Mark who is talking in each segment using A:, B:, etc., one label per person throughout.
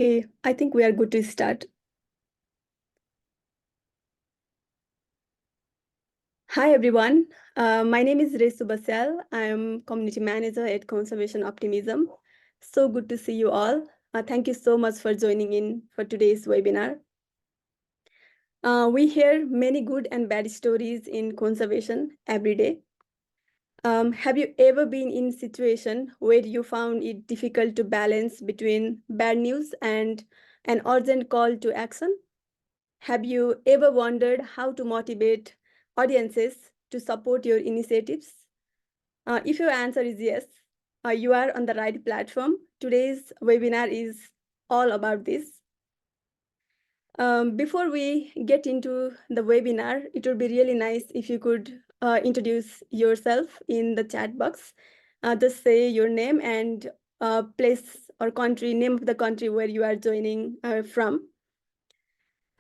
A: Okay, I think we are good to start. Hi, everyone. My name is Resu Basel. I'm community manager at Conservation Optimism. So good to see you all. Thank you so much for joining in for today's webinar. We hear many good and bad stories in conservation every day. Have you ever been in a situation where you found it difficult to balance between bad news and an urgent call to action? Have you ever wondered how to motivate audiences to support your initiatives? If your answer is yes, you are on the right platform. Today's webinar is all about this. Before we get into the webinar, it would be really nice if you could introduce yourself in the chat box. Just say your name and place or country, name of the country where you are joining from.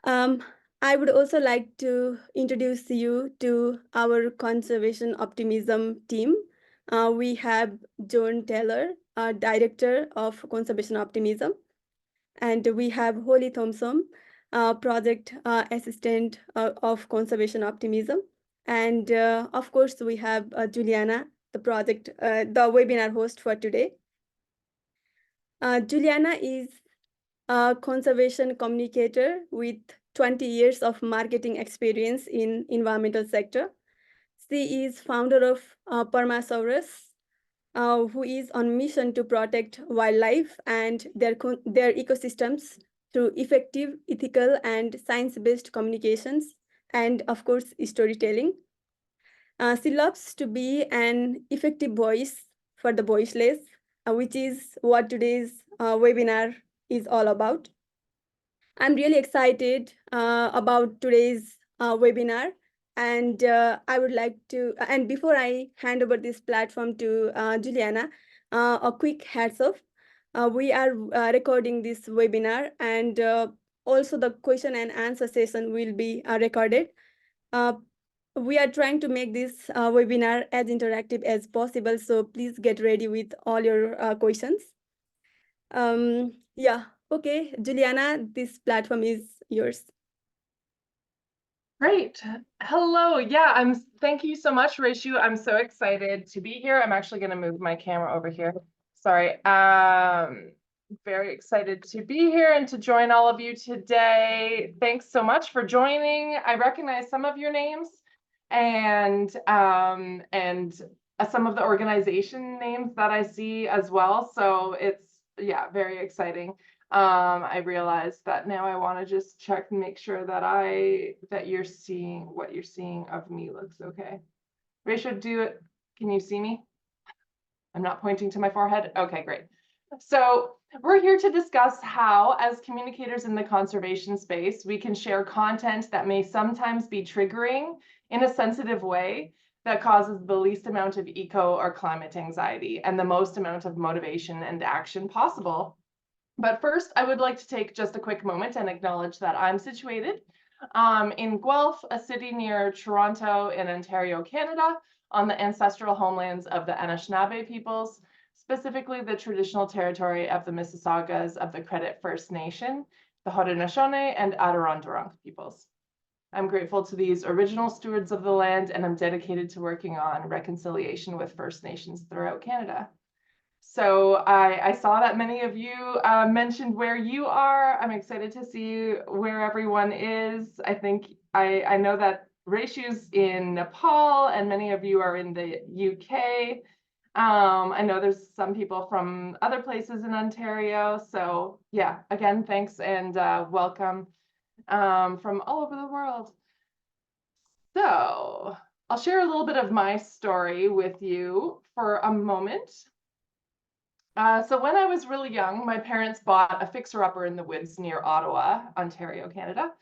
A: I would also like to introduce you to our Conservation Optimism team. We have Joan Taylor, Director of Conservation Optimism, and we have Holly Thompson, Project Assistant of Conservation Optimism. And of course, we have Julianna, the webinar host for today. Julianna is a conservation communicator with 20 years of marketing experience in environmental sector. She is founder of Promosaurus, who is on mission to protect wildlife and their ecosystems through effective, ethical, and science-based communications, and of course, storytelling. She loves to be an effective voice for the voiceless, which is what today's webinar is all about. I'm really excited about today's webinar, and I would like to, and before I hand over this platform to Juliana, a quick heads up. We are recording this webinar, and also the question and answer session will be recorded. We are trying to make this webinar as interactive as possible, so please get ready with all your questions. Yeah, okay, Juliana, this platform is yours.
B: Great. Hello. Yeah, thank you so much, Reshu. I'm so excited to be here. I'm actually going to move my camera over here. Sorry. Very excited to be here and to join all of you today. Thanks so much for joining. I recognize some of your names and some of the organization names that I see as well. So it's, yeah, very exciting. I realized that now I want to just check and make sure that what you're seeing of me looks okay. Rachel, can you see me? I'm not pointing to my forehead. Okay, great. So we're here to discuss how, as communicators in the conservation space, we can share content that may sometimes be triggering in a sensitive way that causes the least amount of eco or climate anxiety and the most amount of motivation and action possible. But first, I would like to take just a quick moment and acknowledge that I'm situated in Guelph, a city near Toronto in Ontario, Canada, on the ancestral homelands of the Anishinaabe peoples, specifically the traditional territory of the Mississaugas of the Credit First Nation, the Haudenosaunee, and Adirondack peoples. I'm grateful to these original stewards of the land, and I'm dedicated to working on reconciliation with First Nations throughout Canada. So I saw that many of you mentioned where you are. I'm excited to see where everyone is. I know that Reshu's in Nepal and many of you are in the UK. I know there's some people from other places in Ontario. So yeah, again, thanks and welcome from all over the world. So I'll share a little bit of my story with you for a moment. So when I was really young, my parents bought a fixer-upper in the woods near Ottawa, Ontario, Canada.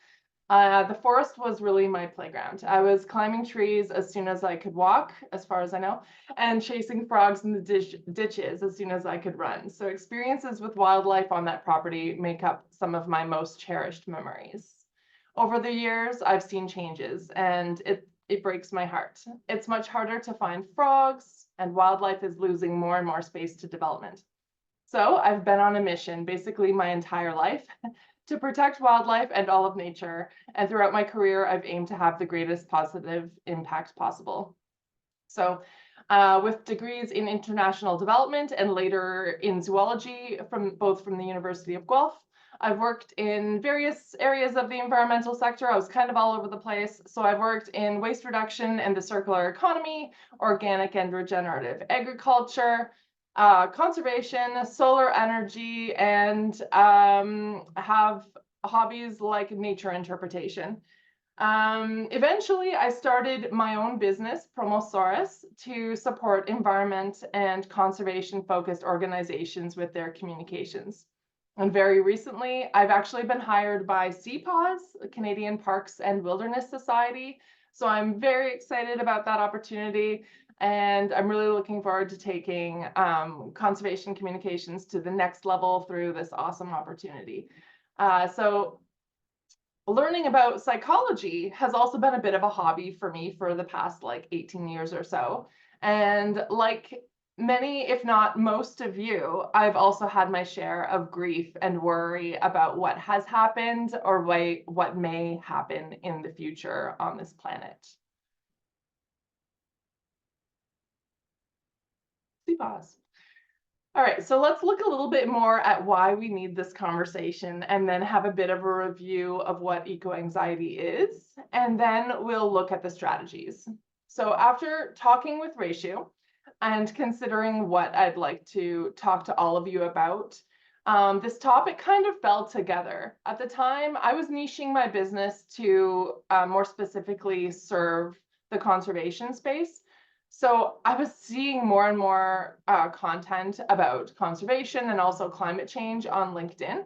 B: The forest was really my playground. I was climbing trees as soon as I could walk, as far as I know, and chasing frogs in the ditches as soon as I could run. So experiences with wildlife on that property make up some of my most cherished memories. Over the years, I've seen changes, and it breaks my heart. It's much harder to find frogs, and wildlife is losing more and more space to development. So I've been on a mission basically my entire life to protect wildlife and all of nature. And throughout my career, I've aimed to have the greatest positive impact possible. So with degrees in international development and later in zoology both from the University of Guelph, I've worked in various areas of the environmental sector. I was kind of all over the place. So I've worked in waste reduction and the circular economy, organic and regenerative agriculture, conservation, solar energy, and have hobbies like nature interpretation. Eventually, I started my own business, Promosaurus, to support environment and conservation-focused organizations with their communications. And very recently, I've actually been hired by CPAWS, the Canadian Parks and Wilderness Society. So I'm very excited about that opportunity. And I'm really looking forward to taking conservation communications to the next level through this awesome opportunity. So learning about psychology has also been a bit of a hobby for me for the past like 18 years or so. And like many, if not most of you, I've also had my share of grief and worry about what has happened or what may happen in the future on this planet. Pause. All right, so let's look a little bit more at why we need this conversation and then have a bit of a review of what eco-anxiety is, and then we'll look at the strategies. So after talking with Ratio and considering what I'd like to talk to all of you about, this topic kind of fell together. At the time, I was niching my business to more specifically serve the conservation space. So I was seeing more and more content about conservation and also climate change on LinkedIn.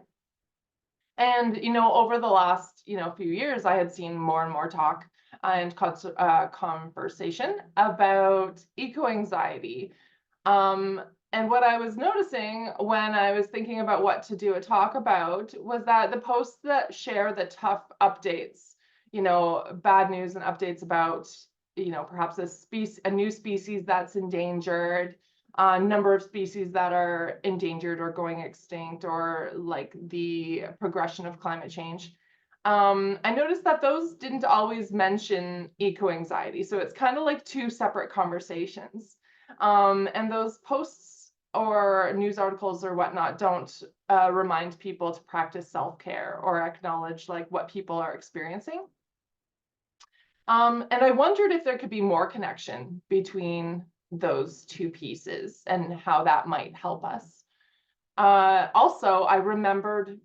B: And, over the last, few years, I had seen more and more talk and conversation about eco-anxiety. And what I was noticing when I was thinking about what to do a talk about was that the posts that share the tough updates, bad news and updates about perhaps a new species that's endangered, a number of species that are endangered or going extinct, or like the progression of climate change. I noticed that those didn't always mention eco-anxiety. So it's kind of like two separate conversations. And those posts or news articles or whatnot don't remind people to practice self-care or acknowledge like what people are experiencing. And I wondered if there could be more connection between those two pieces and how that might help us. Also, I remembered,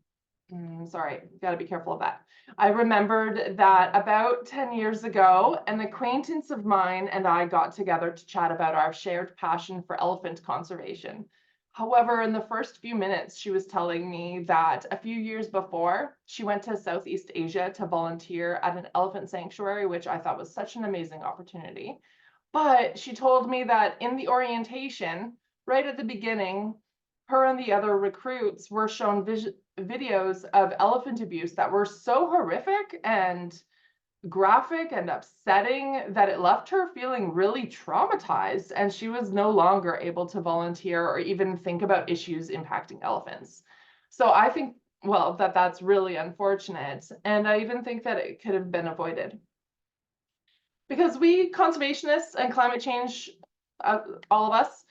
B: sorry, got to be careful of that. I remembered that about 10 years ago, an acquaintance of mine and I got together to chat about our shared passion for elephant conservation. However, in the first few minutes, she was telling me that a few years before, she went to Southeast Asia to volunteer at an elephant sanctuary, which I thought was such an amazing opportunity. But she told me that in the orientation, right at the beginning, her and the other recruits were shown videos of elephant abuse that were so horrific and graphic and upsetting that it left her feeling really traumatized, and she was no longer able to volunteer or even think about issues impacting elephants. So I think, well, that's really unfortunate, and I even think that it could have been avoided. Because we conservationists and climate change, all of us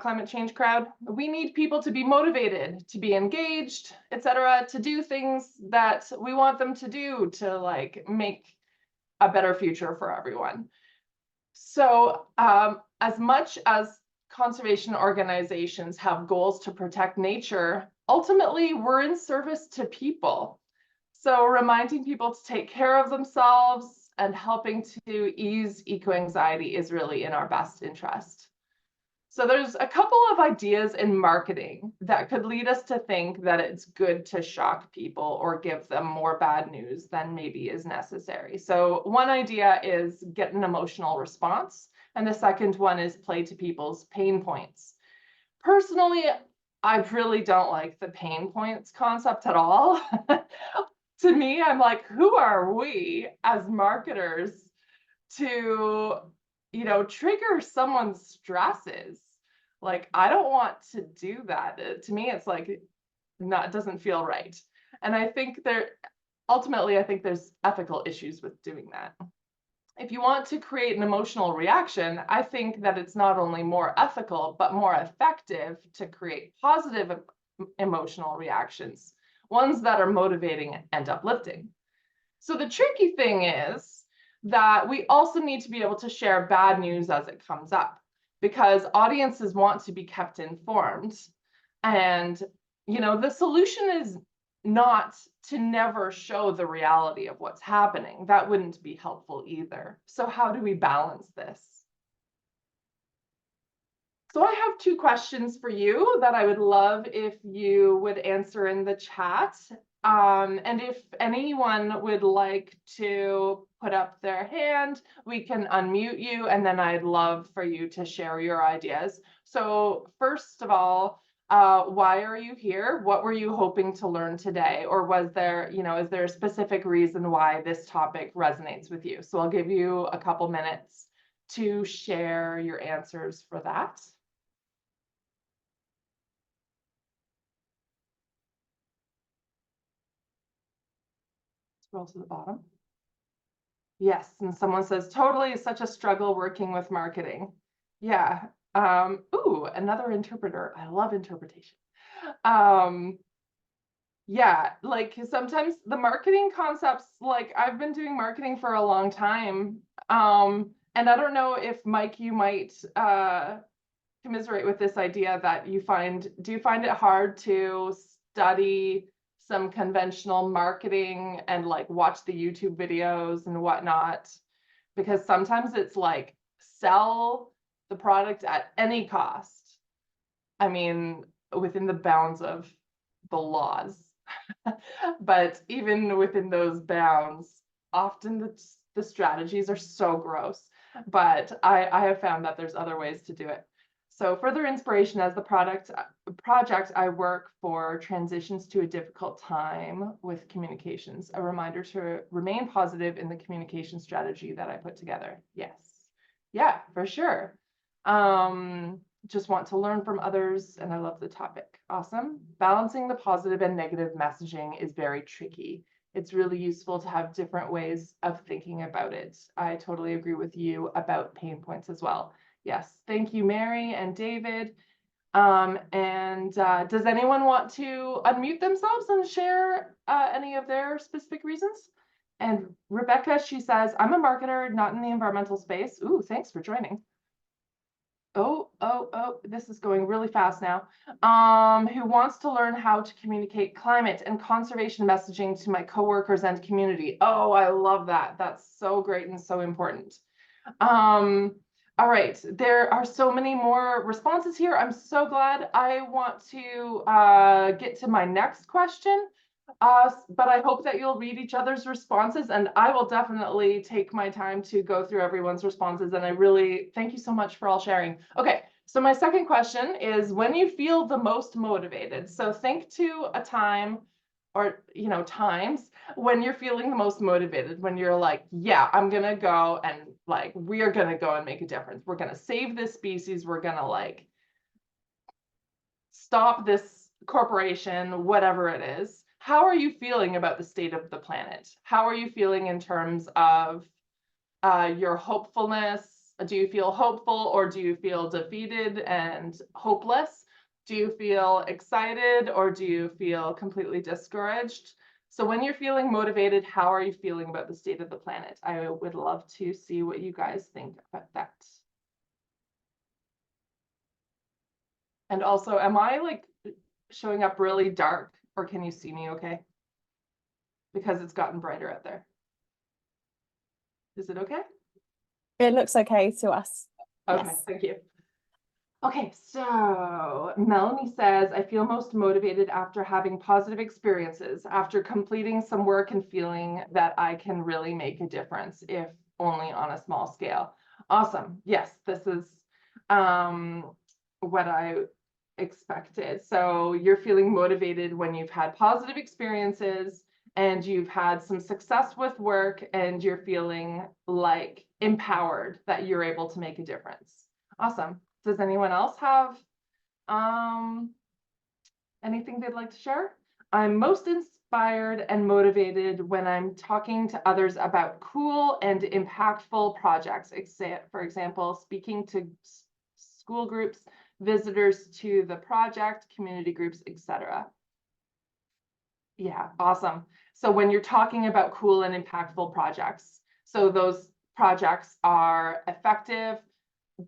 B: climate change crowd, we need people to be motivated, to be engaged, etc., to do things that we want them to do to like make a better future for everyone. So as much as conservation organizations have goals to protect nature, ultimately we're in service to people. So reminding people to take care of themselves and helping to ease eco-anxiety is really in our best interest. So there's a couple of ideas in marketing that could lead us to think that it's good to shock people or give them more bad news than maybe is necessary. So one idea is get an emotional response, and the second one is play to people's pain points. Personally, I really don't like the pain points concept at all. To me, I'm like, who are we as marketers to, trigger someone's stresses? Like, I don't want to do that. To me, it's like, it doesn't feel right. And I think ultimately, I think there's ethical issues with doing that. If you want to create an emotional reaction, I think that it's not only more ethical, but more effective to create positive emotional reactions, ones that are motivating and uplifting. So the tricky thing is that we also need to be able to share bad news as it comes up, because audiences want to be kept informed. And, the solution is not to never show the reality of what's happening. That wouldn't be helpful either. So how do we balance this? So I have 2 questions for you that I would love if you would answer in the chat. And if anyone would like to put up their hand, we can unmute you, and then I'd love for you to share your ideas. So first of all, why are you here? What were you hoping to learn today? Or was there, is there a specific reason why this topic resonates with you? So I'll give you a couple minutes to share your answers for that. Scroll to the bottom. Yes, and someone says, totally such a struggle working with marketing. Yeah. Ooh, another interpreter. I love interpretation. Yeah, like sometimes the marketing concepts, like I've been doing marketing for a long time. And I don't know if Mike, you might commiserate with this idea that do you find it hard to study some conventional marketing and like watch the YouTube videos and whatnot? Because sometimes it's like sell the product at any cost. I mean, within the bounds of the laws. But even within those bounds, often the strategies are so gross. But I have found that there's other ways to do it. So further inspiration as the project I work for transitions to a difficult time with communications, a reminder to remain positive in the communication strategy that I put together. Yes. Yeah, for sure. Just want to learn from others, and I love the topic. Awesome. Balancing the positive and negative messaging is very tricky. It's really useful to have different ways of thinking about it. I totally agree with you about pain points as well. Yes, thank you, Mary and David. Does anyone want to unmute themselves and share any of their specific reasons? And Rebecca, she says, I'm a marketer, not in the environmental space. Ooh, thanks for joining. Oh, this is going really fast now. Who wants to learn how to communicate climate and conservation messaging to my coworkers and community. Oh, I love that. That's so great and so important. All right, there are so many more responses here. I'm so glad. I want to get to my next question. But I hope that you'll read each other's responses, and I will definitely take my time to go through everyone's responses. And I really thank you so much for all sharing. Okay, so my second question is when you feel the most motivated. So think to a time or, times when you're feeling the most motivated, when you're like, yeah, I'm going to go and like, we are going to go and make a difference. We're going to save this species. We're going to like stop this corporation, whatever it is. How are you feeling about the state of the planet? How are you feeling in terms of your hopefulness? Do you feel hopeful, or do you feel defeated and hopeless? Do you feel excited, or do you feel completely discouraged? So when you're feeling motivated, how are you feeling about the state of the planet? I would love to see what you guys think about that. And also, am I like showing up really dark, or can you see me okay? Because it's gotten brighter out there. Is it okay?
C: It looks okay to us.
B: Okay,
C: Yes.
B: thank you. Okay, so Melanie says, I feel most motivated after having positive experiences, after completing some work and feeling that I can really make a difference, if only on a small scale. Awesome. Yes, this is what I expected. So you're feeling motivated when you've had positive experiences and you've had some success with work and you're feeling like empowered that you're able to make a difference. Awesome. Does anyone else have Anything they'd like to share? I'm most inspired and motivated when I'm talking to others about cool and impactful projects. For example, speaking to school groups, visitors to the project, community groups, etc. Yeah, awesome. So when you're talking about cool and impactful projects, so those projects are effective,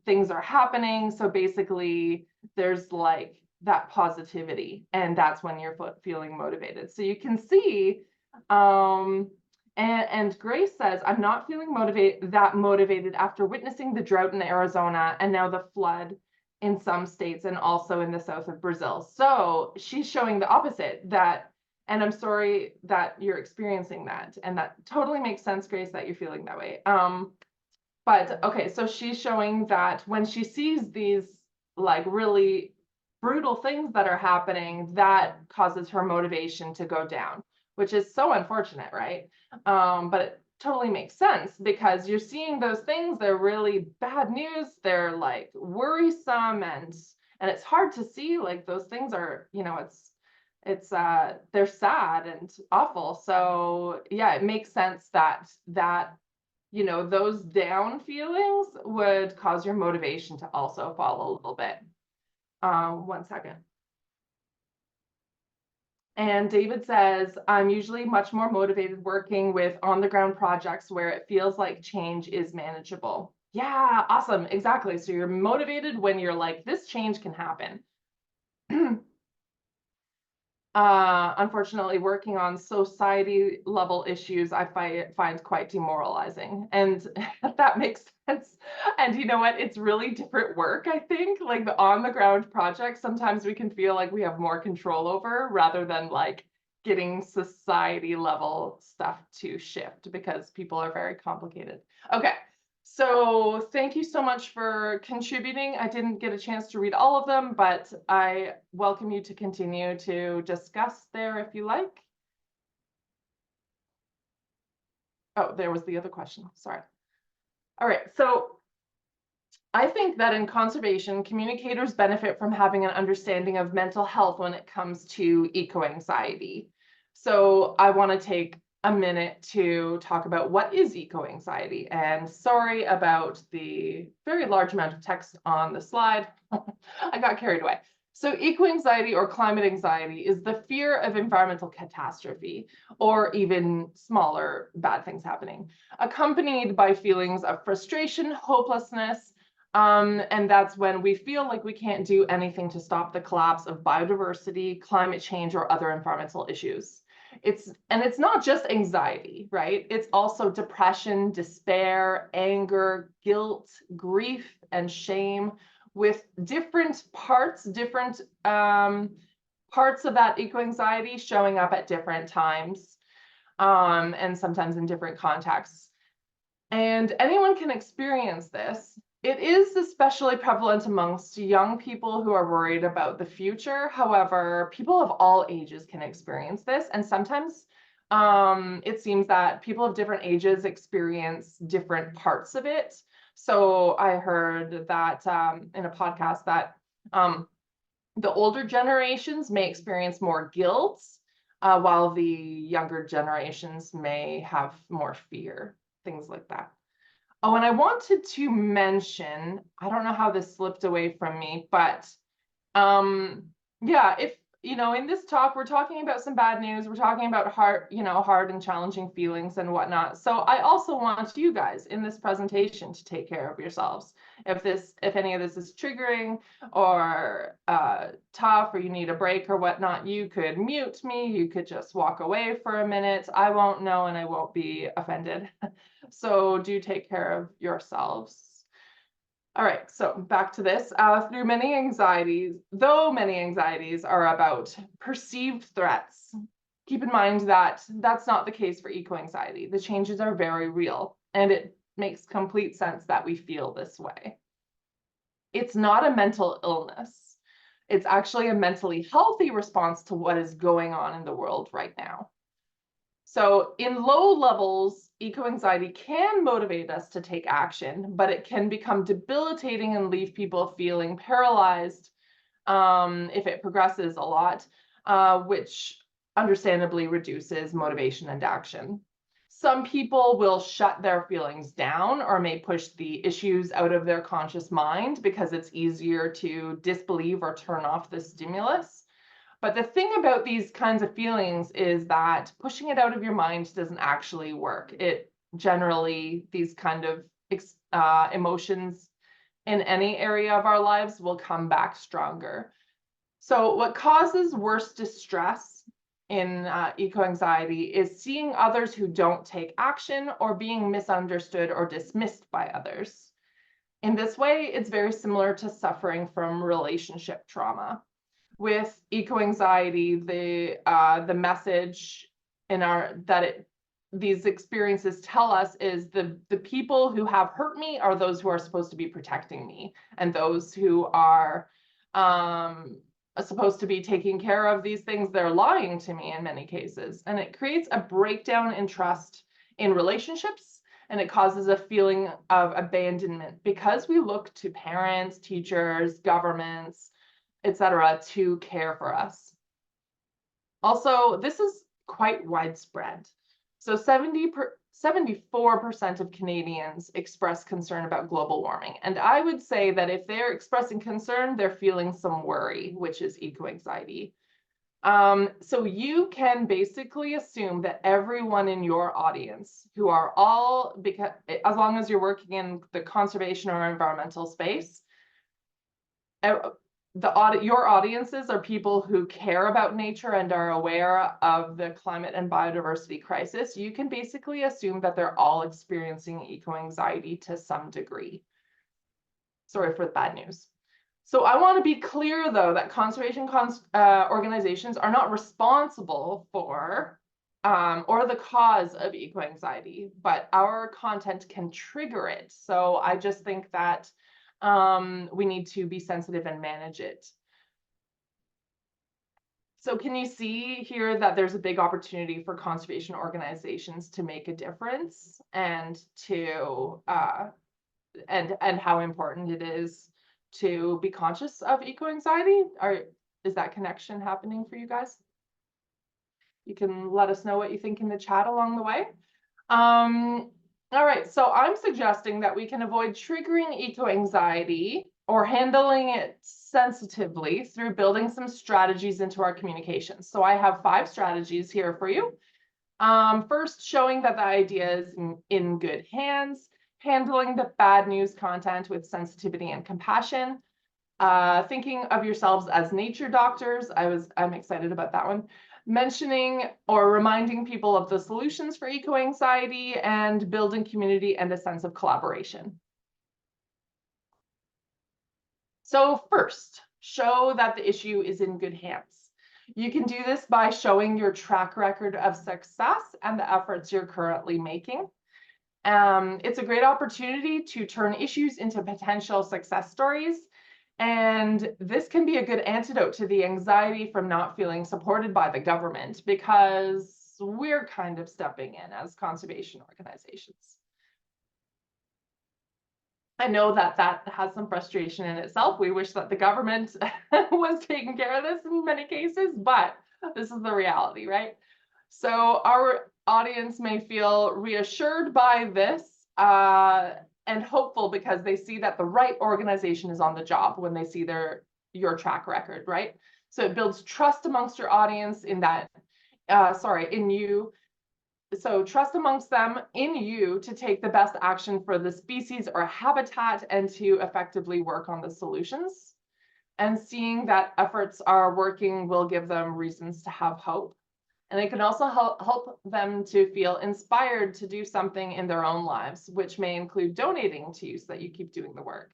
B: things are happening. So basically there's like that positivity, and that's when you're feeling motivated. So you can see, and Grace says, I'm not feeling motivated after witnessing the drought in Arizona and now the flood in some states and also in the south of Brazil. So she's showing the opposite, that, and I'm sorry that you're experiencing that. And that totally makes sense, Grace, that you're feeling that way. But okay, so she's showing that when she sees these like really brutal things that are happening, that causes her motivation to go down, which is so unfortunate, right? But it totally makes sense, because you're seeing those things, they're really bad news, they're like worrisome, and it's hard to see, like those things are, you know, they're sad and awful. So yeah, it makes sense that you know, those down feelings would cause your motivation to also fall a little bit. 1 second. And David says, I'm usually much more motivated working with on-the-ground projects where it feels like change is manageable. Yeah, awesome, exactly. So you're motivated when you're like, this change can happen. Unfortunately, working on society level issues, I find quite demoralizing, and that makes sense. And you know what? It's really different work, I think. Like the on the ground projects, sometimes we can feel like we have more control over, rather than like getting society level stuff to shift, because people are very complicated. Okay. So thank you so much for contributing. I didn't get a chance to read all of them, but I welcome you to continue to discuss there if you like. Oh, there was the other question, sorry. All right, so I think that in conservation, communicators benefit from having an understanding of mental health when it comes to eco-anxiety. So I want to take a minute to talk about what is eco-anxiety. And sorry about the very large amount of text on the slide. I got carried away. So eco-anxiety or climate anxiety is the fear of environmental catastrophe, or even smaller bad things happening, accompanied by feelings of frustration, hopelessness, and that's when we feel like we can't do anything to stop the collapse of biodiversity, climate change, or other environmental issues. It's not just anxiety, right? It's also depression, despair, anger, guilt, grief, and shame, with different parts of that eco-anxiety showing up at different times, and sometimes in different contexts. And anyone can experience this. It is especially prevalent amongst young people who are worried about the future. However, people of all ages can experience this. And sometimes it seems that people of different ages experience different parts of it. So I heard that in a podcast that the older generations may experience more guilt, while the younger generations may have more fear, things like that. Oh, and I wanted to mention, I don't know how this slipped away from me, but yeah, if, you know, in this talk, we're talking about some bad news, we're talking about hard and challenging feelings and whatnot. So I also want you guys in this presentation to take care of yourselves. If any of this is triggering or tough, or you need a break or whatnot, you could mute me, you could just walk away for a minute. I won't know and I won't be offended. So do take care of yourselves. All right, so back to this. Though many anxieties are about perceived threats, keep in mind that that's not the case for eco-anxiety. The changes are very real, and it makes complete sense that we feel this way. It's not a mental illness. It's actually a mentally healthy response to what is going on in the world right now. So in low levels, eco-anxiety can motivate us to take action, but it can become debilitating and leave people feeling paralyzed if it progresses a lot, which understandably reduces motivation and action. Some people will shut their feelings down or may push the issues out of their conscious mind because it's easier to disbelieve or turn off the stimulus. But the thing about these kinds of feelings is that pushing it out of your mind doesn't actually work. It generally, these kind of emotions in any area of our lives will come back stronger. So what causes worse distress in eco-anxiety is seeing others who don't take action or being misunderstood or dismissed by others. In this way, it's very similar to suffering from relationship trauma. With eco-anxiety, the message in these experiences tell us is the people who have hurt me are those who are supposed to be protecting me, and those who are supposed to be taking care of these things, they're lying to me in many cases. And it creates a breakdown in trust in relationships, and it causes a feeling of abandonment because we look to parents, teachers, governments, etc., to care for us. Also, this is quite widespread. So 74% of Canadians express concern about global warming. And I would say that if they're expressing concern, they're feeling some worry, which is eco-anxiety. So you can basically assume that everyone in your audience who are all, because as long as you're working in the conservation or environmental space, your audiences are people who care about nature and are aware of the climate and biodiversity crisis. You can basically assume that they're all experiencing eco-anxiety to some degree. Sorry for the bad news. So I want to be clear, though, that conservation organizations are not responsible for or the cause of eco-anxiety, but our content can trigger it. So I just think that we need to be sensitive and manage it. So can you see here that there's a big opportunity for conservation organizations to make a difference and to and how important it is to be conscious of eco-anxiety? Is that connection happening for you guys? You can let us know what you think in the chat along the way. All right, so I'm suggesting that we can avoid triggering eco-anxiety or handling it sensitively through building some strategies into our communications. So I have 5 strategies here for you. First, showing that the idea is in good hands, handling the bad news content with sensitivity and compassion, thinking of yourselves as nature doctors. I'm excited about that one. Mentioning or reminding people of the solutions for eco-anxiety, and building community and a sense of collaboration. So first, show that the issue is in good hands. You can do this by showing your track record of success and the efforts you're currently making. It's a great opportunity to turn issues into potential success stories. And this can be a good antidote to the anxiety from not feeling supported by the government, because we're kind of stepping in as conservation organizations. I know that that has some frustration in itself. We wish that the government was taking care of this in many cases, but this is the reality, right? So our audience may feel reassured by this and hopeful because they see that the right organization is on the job when they see your track record, right? So it builds trust amongst your audience in that, in you. So trust amongst them in you to take the best action for the species or habitat and to effectively work on the solutions. And seeing that efforts are working will give them reasons to have hope. And it can also help them to feel inspired to do something in their own lives, which may include donating to you so that you keep doing the work.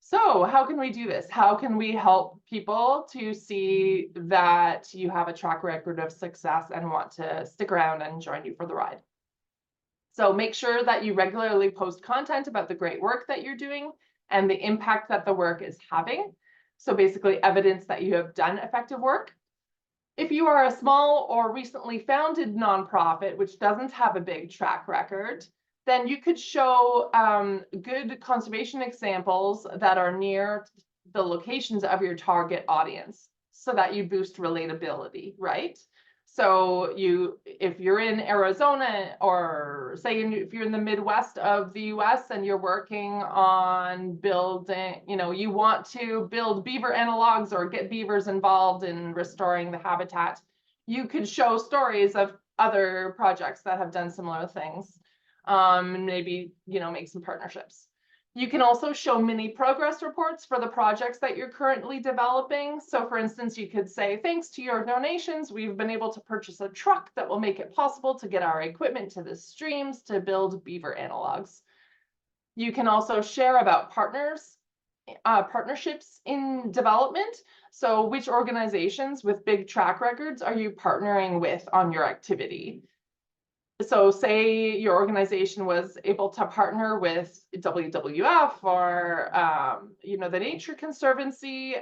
B: So how can we do this? How can we help people to see that you have a track record of success and want to stick around and join you for the ride? So make sure that you regularly post content about the great work that you're doing and the impact that the work is having. So basically evidence that you have done effective work. If you are a small or recently founded nonprofit which doesn't have a big track record, then you could show good conservation examples that are near the locations of your target audience so that you boost relatability, right? So if you're in Arizona, or say if you're in the Midwest of the US and you're working on building, you want to build beaver analogs or get beavers involved in restoring the habitat, you could show stories of other projects that have done similar things, and maybe, make some partnerships. You can also show mini progress reports for the projects that you're currently developing. So for instance, you could say, thanks to your donations, we've been able to purchase a truck that will make it possible to get our equipment to the streams to build beaver analogs. You can also share about partnerships in development. So which organizations with big track records are you partnering with on your activity? So say your organization was able to partner with WWF or the Nature Conservancy,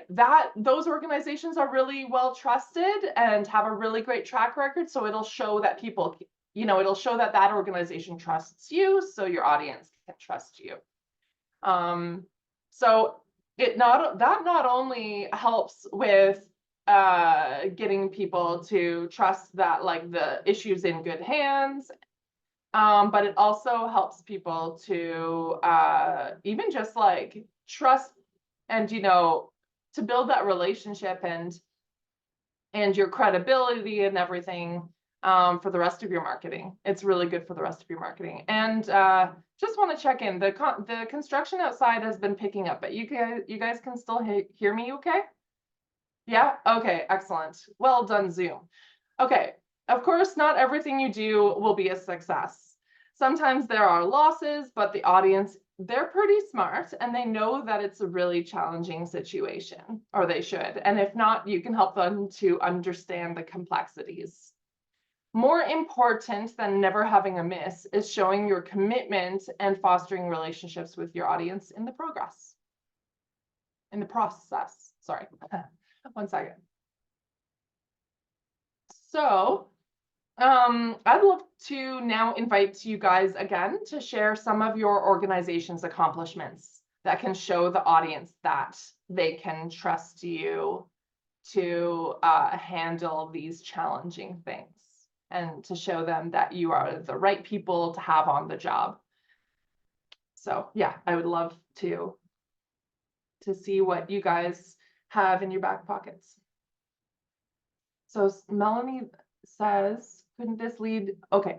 B: those organizations are really well trusted and have a really great track record. So it'll show that people, it'll show that that organization trusts you, so your audience can trust you. So that not only helps with getting people to trust that the issue's in good hands, but it also helps people to even just trust and to build that relationship and your credibility and everything for the rest of your marketing. It's really good for the rest of your marketing. And just want to check in, the construction outside has been picking up, but you guys can still hear me okay? Yeah, okay, excellent. Well done, Zoom. Okay, of course, not everything you do will be a success. Sometimes there are losses, but the audience, they're pretty smart and they know that it's a really challenging situation, or they should. And if not, you can help them to understand the complexities. More important than never having a miss is showing your commitment and fostering relationships with your audience in the process. Sorry. 1 second. So I'd love to now invite you guys again to share some of your organization's accomplishments that can show the audience that they can trust you to handle these challenging things, and to show them that you are the right people to have on the job. So yeah, I would love to see what you guys have in your back pockets. So Melanie says, couldn't this lead? Okay.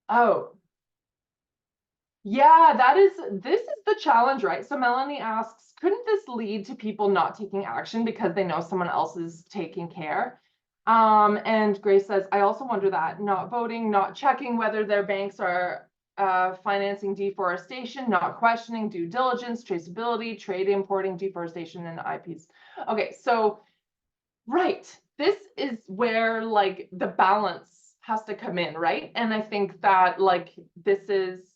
B: Oh, yeah, this is the challenge, right? So Melanie asks, couldn't this lead to people not taking action because they know someone else is taking care? And Grace says, I also wonder that, not voting, not checking whether their banks are financing deforestation, not questioning due diligence, traceability, trade importing, deforestation, and IPs. Okay, so right, this is where the balance has to come in, right? And I think that this is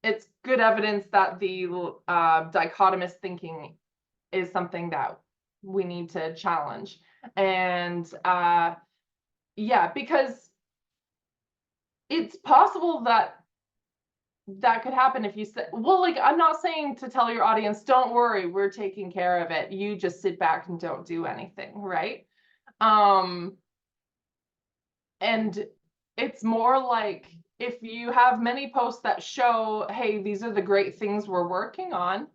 B: it's good evidence that the dichotomous thinking is something that we need to challenge. And yeah, because it's possible that could happen if you say, well, I'm not saying to tell your audience, don't worry, we're taking care of it, you just sit back and don't do anything, right? And it's more like if you have many posts that show, hey, these are the great things we're working on,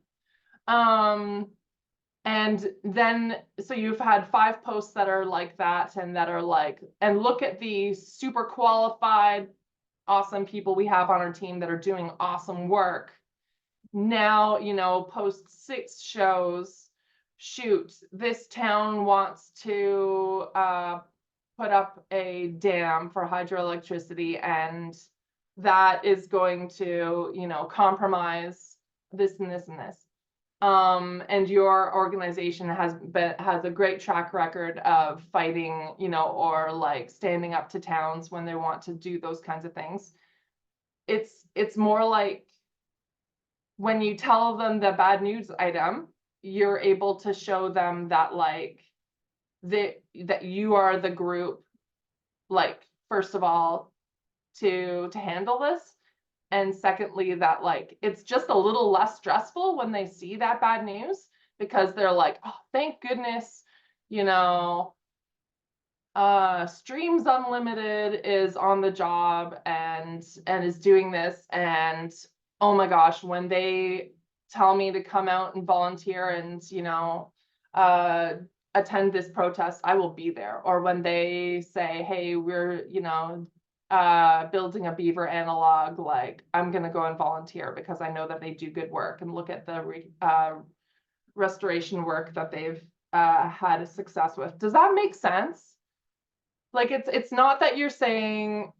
B: and then so you've had 5 posts that are like that, and that are and look at the super qualified awesome people we have on our team that are doing awesome work. Now, post 6 shows, shoot, this town wants to put up a dam for hydroelectricity, and that is going to, compromise this and this and this. And your organization has a great track record of fighting, or standing up to towns when they want to do those kinds of things. It's more like when you tell them the bad news item, you're able to show them that that you are the group first of all, to handle this. And secondly, that like, it's just a little less stressful when they see that bad news, because they're like, oh, thank goodness, you know, Streams Unlimited is on the job and is doing this. And oh my gosh, when they tell me to come out and volunteer and, you know, attend this protest, I will be there. Or when they say, hey, we're, you know, building a beaver analog, like I'm gonna go and volunteer because I know that they do good work, and look at the restoration work that they've had a success with. Does that make sense? Like, it's not that you're saying,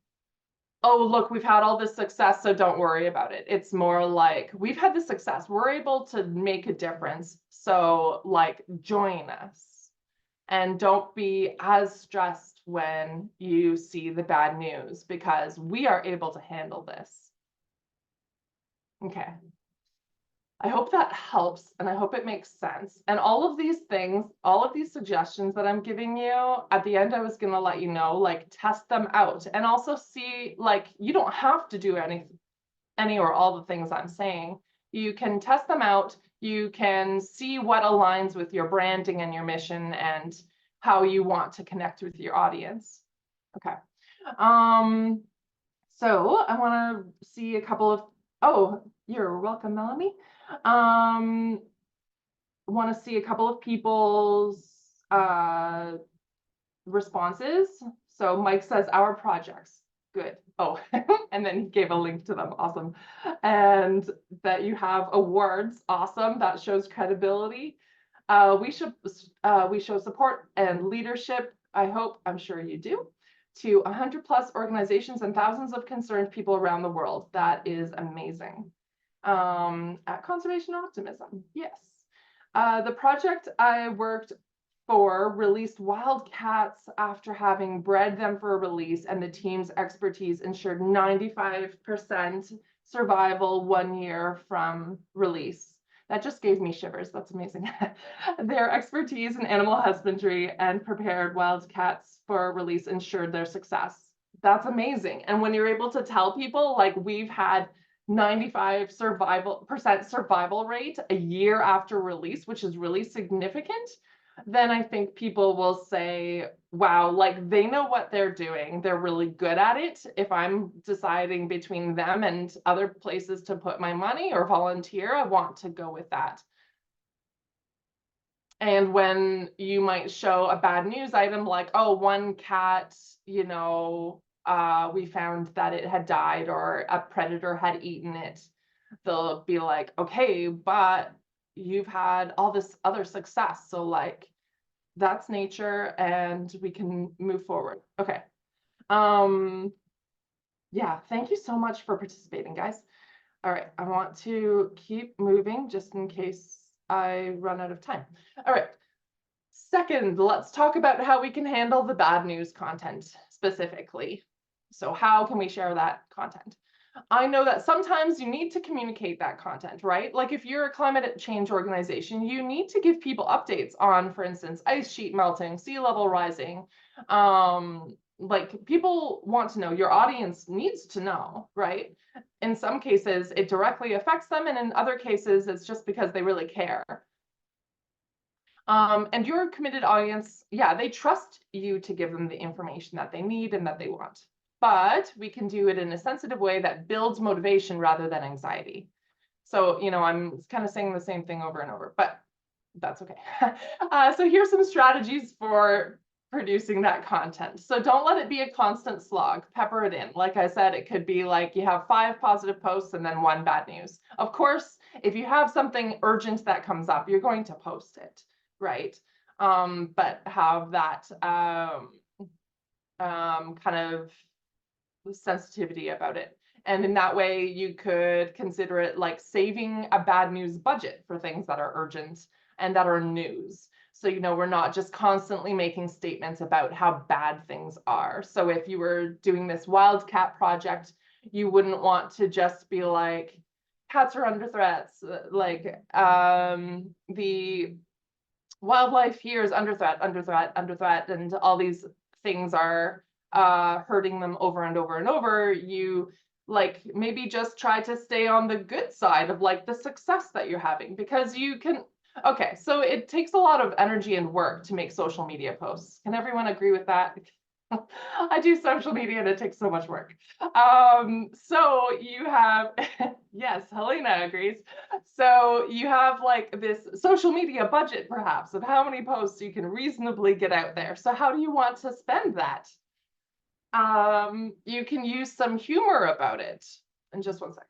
B: oh, look, we've had all this success, so don't worry about it. It's more like, we've had this success, we're able to make a difference, so like, join us. And don't be as stressed when you see the bad news, because we are able to handle this. Okay. I hope that helps, and I hope it makes sense. And all of these things, all of these suggestions that I'm giving you, at the end, I was going to let you know, like, test them out and also see, like, you don't have to do any or all the things I'm saying. You can test them out. You can see what aligns with your branding and your mission and how you want to connect with your audience. Okay. So I want to see a couple of, oh, you're welcome, Melanie. Want to see a couple of people's responses. So Mike says, our projects. Good. Oh, and then he gave a link to them. Awesome. And that you have awards. Awesome. That shows credibility. We show support and leadership. I'm sure you do, to 100+ organizations and thousands of concerned people around the world. That is amazing. At Conservation Optimism, yes. The project I worked for released wild cats after having bred them for a release, and the team's expertise ensured 95% survival 1 year from release. That just gave me shivers. That's amazing. Their expertise in animal husbandry and prepared wild cats for release ensured their success. That's amazing. And when you're able to tell people, like, we've had 95% survival rate a year after release, which is really significant, then I think people will say, wow, like, they know what they're doing. They're really good at it. If I'm deciding between them and other places to put my money or volunteer, I want to go with that. And when you might show a bad news item like, oh, one cat, you know, we found that it had died or a predator had eaten it, they'll be like, okay, but you've had all this other success. So like, that's nature and we can move forward. Okay. Yeah, thank you so much for participating, guys. All right, I want to keep moving just in case I run out of time. All right. Second, let's talk about how we can handle the bad news content specifically. So how can we share that content? I know that sometimes you need to communicate that content, right? Like if you're a climate change organization, you need to give people updates on, for instance, ice sheet melting, sea level rising. Like people want to know, your audience needs to know, right? In some cases, it directly affects them, and in other cases, it's just because they really care. And your committed audience, yeah, they trust you to give them the information that they need and that they want. But we can do it in a sensitive way that builds motivation rather than anxiety. So, you know, I'm kind of saying the same thing over and over, but that's okay. So here's some strategies for producing that content. So don't let it be a constant slog. Pepper it in. Like I said, it could be like you have 5 positive posts and then 1 bad news. Of course, if you have something urgent that comes up, you're going to post it, right? But have that kind of sensitivity about it. And in that way, you could consider it like saving a bad news budget for things that are urgent and that are news. So, you know, we're not just constantly making statements about how bad things are. So if you were doing this wildcat project, you wouldn't want to just be like, cats are under threats, like the wildlife here is under threat, and all these things are hurting them over and over and over, you like maybe just try to stay on the good side of like the success that you're having, because you can. Okay, so it takes a lot of energy and work to make social media posts. Can everyone agree with that? I do social media and it takes so much work. So you have, yes, Helena agrees. So you have like this social media budget perhaps of how many posts you can reasonably get out there. So how do you want to spend that? You can use some humor about it. And just one second.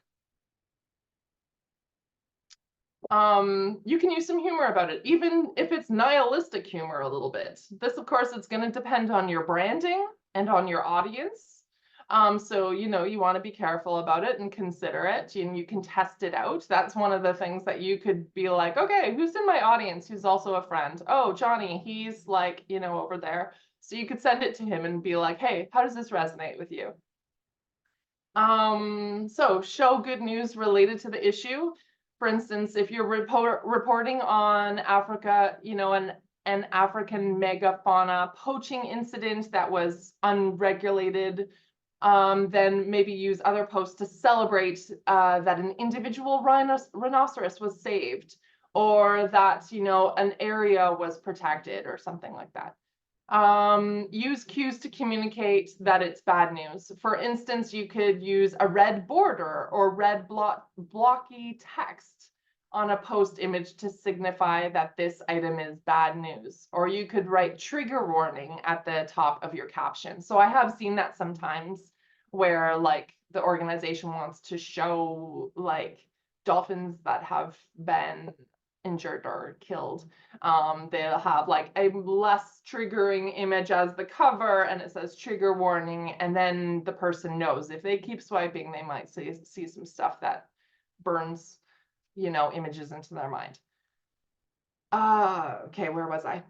B: You can use some humor about it, even if it's nihilistic humor a little bit. This, of course, it's going to depend on your branding and on your audience. So, you know, you want to be careful about it and consider it, and you can test it out. That's one of the things that you could be like, okay, who's in my audience who's also a friend? Oh, Johnny, he's like, you know, over there. So you could send it to him and be like, hey, how does this resonate with you? So show good news related to the issue. For instance, if you're reporting on Africa, you know, an African megafauna poaching incident that was unregulated, then maybe use other posts to celebrate that an individual rhinoceros was saved, or that, you know, an area was protected or something like that. Use cues to communicate that it's bad news. For instance, you could use a red border or red blocky text on a post image to signify that this item is bad news. Or you could write trigger warning at the top of your caption. So I have seen that sometimes where like the organization wants to show like dolphins that have been injured or killed. They'll have like a less triggering image as the cover, and it says trigger warning, and then the person knows if they keep swiping, they might see some stuff that burns, you know, images into their mind. Okay, where was I?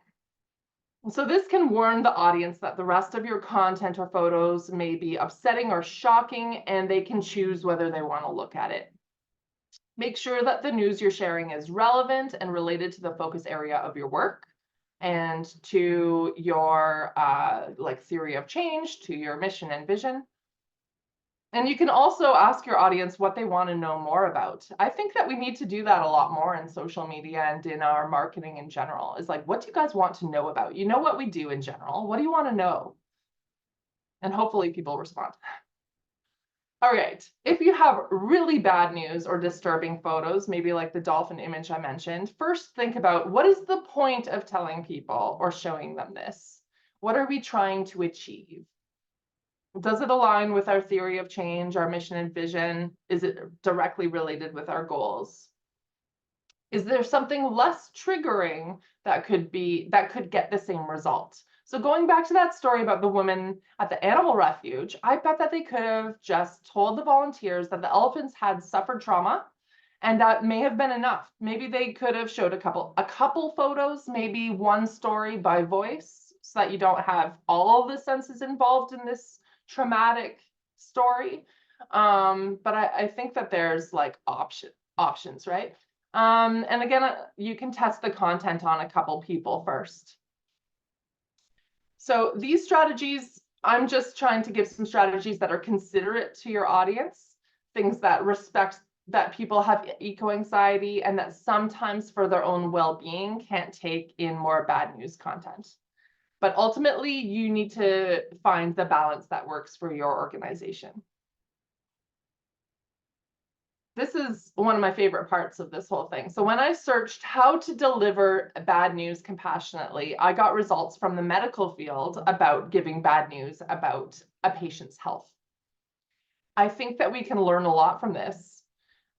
B: So this can warn the audience that the rest of your content or photos may be upsetting or shocking, and they can choose whether they want to look at it. Make sure that the news you're sharing is relevant and related to the focus area of your work and to your like theory of change, to your mission and vision. And you can also ask your audience what they want to know more about. I think that we need to do that a lot more in social media and in our marketing in general. Is like, what do you guys want to know about? You know what we do in general. What do you want to know? And hopefully people respond. All right, if you have really bad news or disturbing photos, maybe like the dolphin image I mentioned, first think about what is the point of telling people or showing them this? What are we trying to achieve? Does it align with our theory of change, our mission and vision? Is it directly related with our goals? Is there something less triggering that could get the same result? So going back to that story about the woman at the animal refuge, I bet that they could have just told the volunteers that the elephants had suffered trauma, and that may have been enough. Maybe they could have showed a couple photos, maybe one story by voice, so that you don't have all of the senses involved in this traumatic story. But I think that there's like options, right? And again, you can test the content on a couple people first. So these strategies, I'm just trying to give some strategies that are considerate to your audience, things that respect that people have eco-anxiety and that sometimes for their own well-being can't take in more bad news content. But ultimately, you need to find the balance that works for your organization. This is one of my favorite parts of this whole thing. So when I searched how to deliver bad news compassionately, I got results from the medical field about giving bad news about a patient's health. I think that we can learn a lot from this.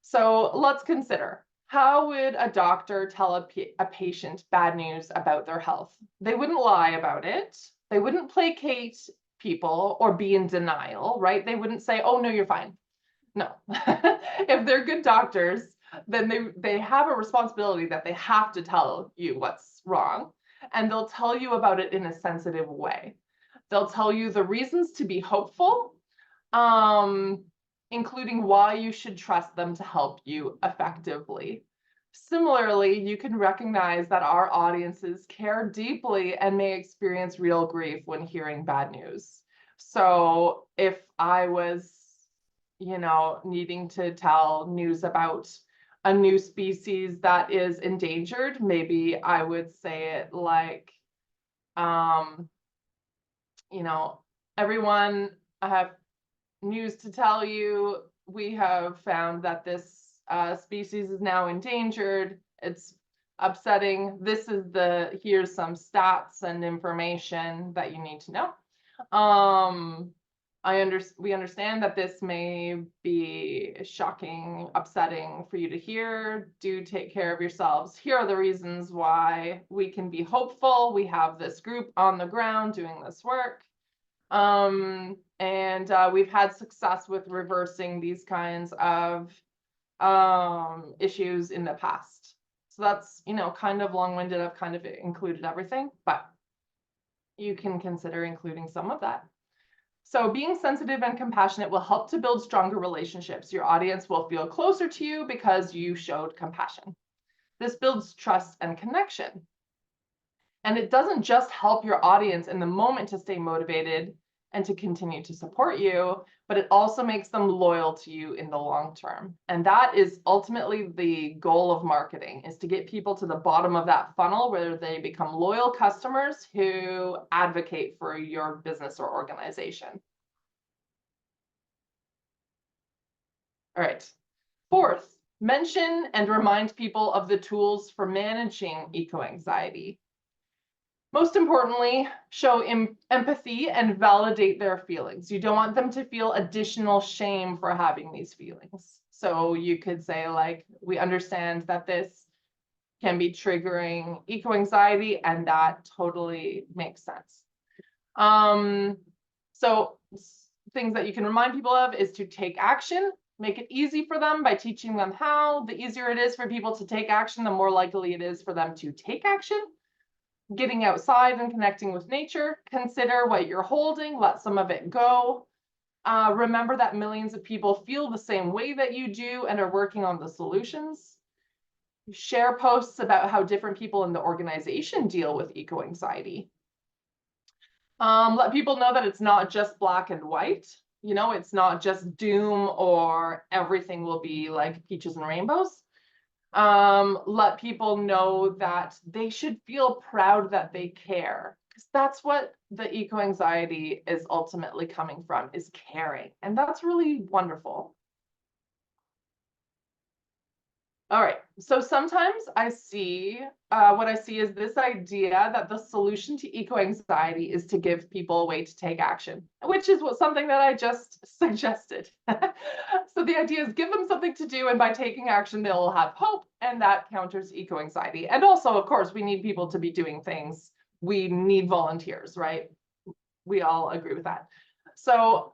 B: So let's consider, how would a doctor tell a patient bad news about their health? They wouldn't lie about it. They wouldn't placate people or be in denial, right? They wouldn't say, oh, no, you're fine. No. If they're good doctors, then they have a responsibility that they have to tell you what's wrong, and they'll tell you about it in a sensitive way. They'll tell you the reasons to be hopeful, including why you should trust them to help you effectively. Similarly, you can recognize that our audiences care deeply and may experience real grief when hearing bad news. So if I was, needing to tell news about a new species that is endangered, maybe I would say it like, everyone, I have news to tell you. We have found that this species is now endangered. It's upsetting. Here's some stats and information that you need to know. We understand that this may be shocking, upsetting for you to hear. Do take care of yourselves. Here are the reasons why we can be hopeful. We have this group on the ground doing this work. And we've had success with reversing these kinds of issues in the past. So that's, kind of long-winded. I've kind of included everything, but you can consider including some of that. So being sensitive and compassionate will help to build stronger relationships. Your audience will feel closer to you because you showed compassion. This builds trust and connection. And it doesn't just help your audience in the moment to stay motivated and to continue to support you, but it also makes them loyal to you in the long term. And that is ultimately the goal of marketing, is to get people to the bottom of that funnel where they become loyal customers who advocate for your business or organization. All right. Fourth, mention and remind people of the tools for managing eco-anxiety. Most importantly, show empathy and validate their feelings. You don't want them to feel additional shame for having these feelings. So you could say, like, we understand that this can be triggering eco-anxiety, and that totally makes sense. So things that you can remind people of is to take action. Make it easy for them by teaching them how. The easier it is for people to take action, the more likely it is for them to take action. Getting outside and connecting with nature. Consider what you're holding, let some of it go. Remember that millions of people feel the same way that you do and are working on the solutions. Share posts about how different people in the organization deal with eco-anxiety. Let people know that it's not just black and white. It's not just doom or everything will be like peaches and rainbows. Let people know that they should feel proud that they care, because that's what the eco-anxiety is ultimately coming from, is caring. And that's really wonderful. All right, so sometimes I see, what I see is this idea that the solution to eco-anxiety is to give people a way to take action, which is something that I just suggested. So the idea is give them something to do, and by taking action, they'll have hope, and that counters eco-anxiety. And also, of course, we need people to be doing things. We need volunteers, right? We all agree with that. So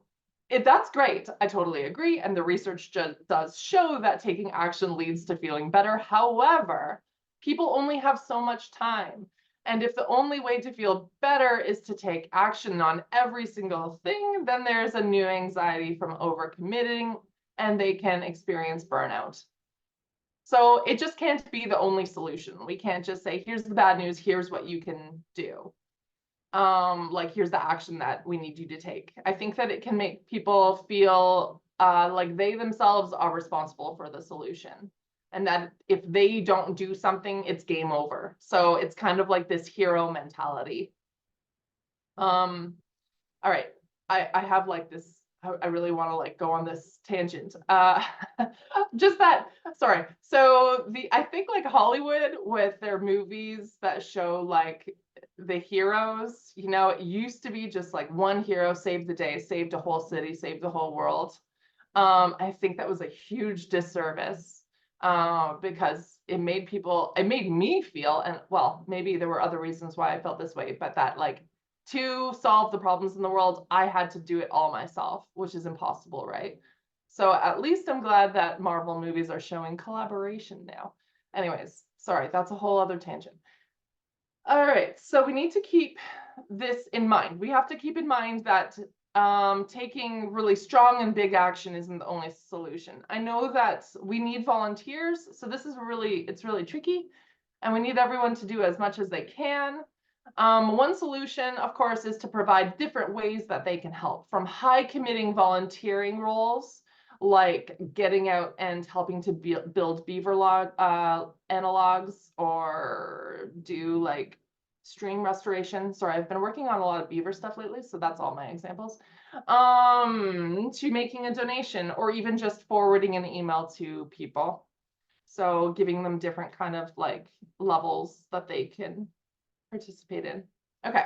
B: that's great. I totally agree. And the research does show that taking action leads to feeling better. However, people only have so much time. And if the only way to feel better is to take action on every single thing, then there's a new anxiety from overcommitting, and they can experience burnout. So it just can't be the only solution. We can't just say, here's the bad news, here's what you can do. Like, here's the action that we need you to take. I think that it can make people feel like they themselves are responsible for the solution, and that if they don't do something, it's game over. So it's kind of like this hero mentality. All right, I have like this, I really want to like go on this tangent. Just that, sorry. So I think like Hollywood with their movies that show like the heroes, it used to be just like one hero saved the day, saved a whole city, saved the whole world. I think that was a huge disservice, because it made me feel, and well, maybe there were other reasons why I felt this way, but that like, to solve the problems in the world, I had to do it all myself, which is impossible, right? So at least I'm glad that Marvel movies are showing collaboration now. Anyways, sorry, that's a whole other tangent. All right, so we need to keep this in mind. We have to keep in mind that taking really strong and big action isn't the only solution. I know that we need volunteers, so it's really tricky, and we need everyone to do as much as they can. One solution, of course, is to provide different ways that they can help, from high committing volunteering roles, like getting out and helping to build beaver log analogs, or do like stream restoration. Sorry, I've been working on a lot of beaver stuff lately, so that's all my examples. To making a donation, or even just forwarding an email to people. So giving them different kind of like levels that they can participate in. Okay.